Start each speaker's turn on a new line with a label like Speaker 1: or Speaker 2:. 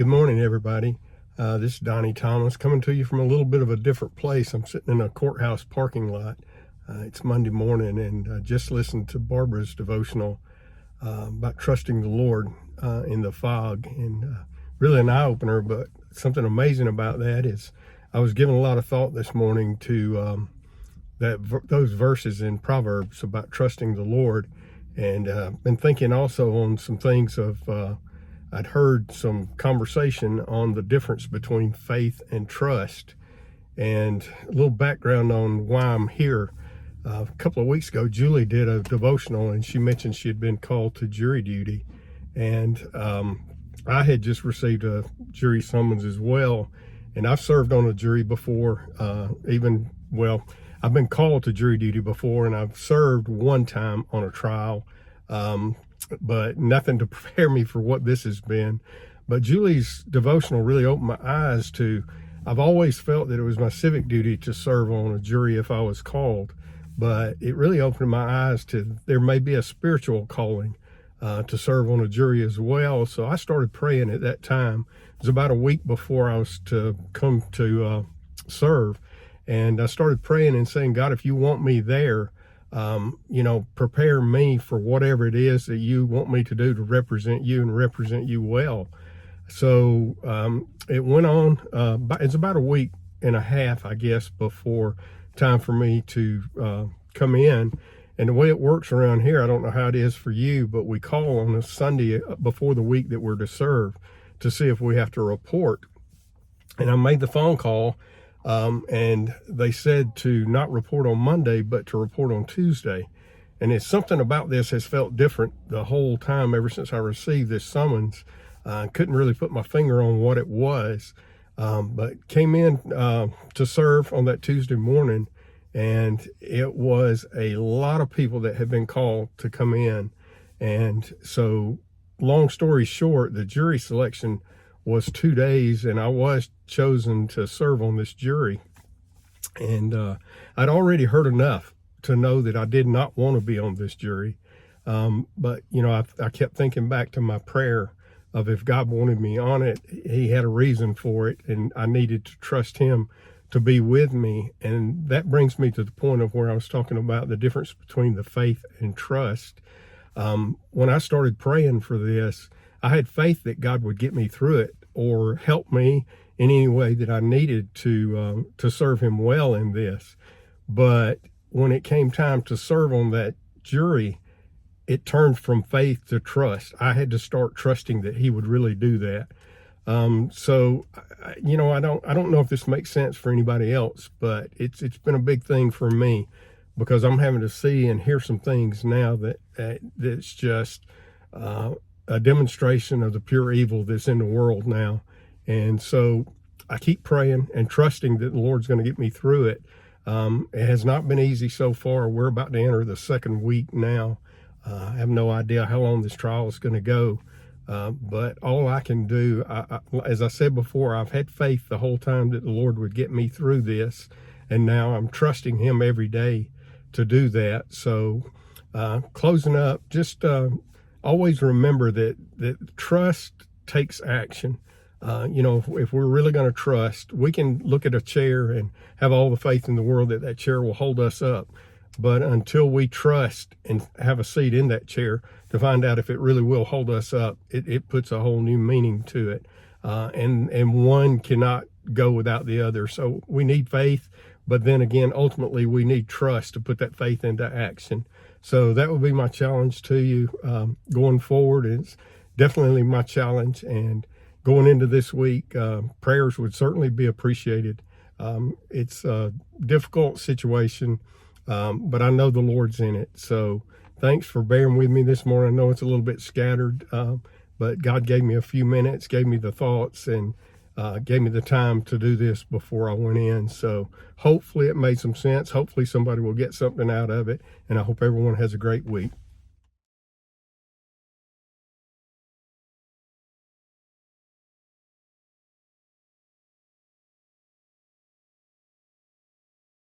Speaker 1: Good morning, everybody. This is Donnie Thomas coming to you from a little bit of a different place. I'm sitting in a courthouse parking lot. It's Monday morning, and just listened to Barbara's devotional about trusting the Lord in the fog. And really an eye-opener, but something amazing about that is I was giving a lot of thought this morning to those verses in Proverbs about trusting the Lord, and been thinking also on some things of I'd heard some conversation on the difference between faith and trust, and a little background on why I'm here. A couple of weeks ago, Julie did a devotional, and she mentioned she had been called to jury duty, and I had just received a jury summons as well, and I've served on a jury before. I've been called to jury duty before, and I've served one time on a trial. But nothing to prepare me for what this has been. But Julie's devotional really opened my eyes to, I've always felt that it was my civic duty to serve on a jury if I was called, but it really opened my eyes to there may be a spiritual calling to serve on a jury as well. So I started praying at that time. It was about a week before I was to come to serve, and I started praying and saying, God, if you want me there, prepare me for whatever it is that you want me to do to represent you and represent you well. So it went on. It's about a week and a half, I guess, before time for me to come in. And the way it works around here, I don't know how it is for you, but we call on a Sunday before the week that we're to serve to see if we have to report. And I made the phone call. And they said to not report on Monday, but to report on Tuesday. And it's something about this has felt different the whole time ever since I received this summons. I couldn't really put my finger on what it was, but came in to serve on that Tuesday morning, and it was a lot of people that had been called to come in. And so, long story short, the jury selection was 2 days, and I was chosen to serve on this jury. And I'd already heard enough to know that I did not want to be on this jury. But I kept thinking back to my prayer of if God wanted me on it, he had a reason for it, and I needed to trust him to be with me. And that brings me to the point of where I was talking about the difference between the faith and trust. When I started praying for this, I had faith that God would get me through it or help me in any way that I needed to serve him well in this. But when it came time to serve on that jury, it turned from faith to trust. I had to start trusting that he would really do that. So I don't know if this makes sense for anybody else, but it's been a big thing for me, because I'm having to see and hear some things now that's just a demonstration of the pure evil that's in the world now. And so I keep praying and trusting that the Lord's going to get me through it. It has not been easy so far. We're about to enter the second week now. I have no idea how long this trial is going to go. But all I can do, as I said before, I've had faith the whole time that the Lord would get me through this. And now I'm trusting him every day to do that. So closing up, just always remember that trust takes action. If we're really going to trust, we can look at a chair and have all the faith in the world that that chair will hold us up. But until we trust and have a seat in that chair to find out if it really will hold us up, it puts a whole new meaning to it. And one cannot go without the other. So we need faith, but then again, ultimately, we need trust to put that faith into action. So that would be my challenge to you going forward. It's definitely my challenge. And going into this week, prayers would certainly be appreciated. It's a difficult situation, but I know the Lord's in it. So thanks for bearing with me this morning. I know it's a little bit scattered, but God gave me a few minutes, gave me the thoughts, and gave me the time to do this before I went in. So hopefully it made some sense. Hopefully somebody will get something out of it. And I hope everyone has a great week.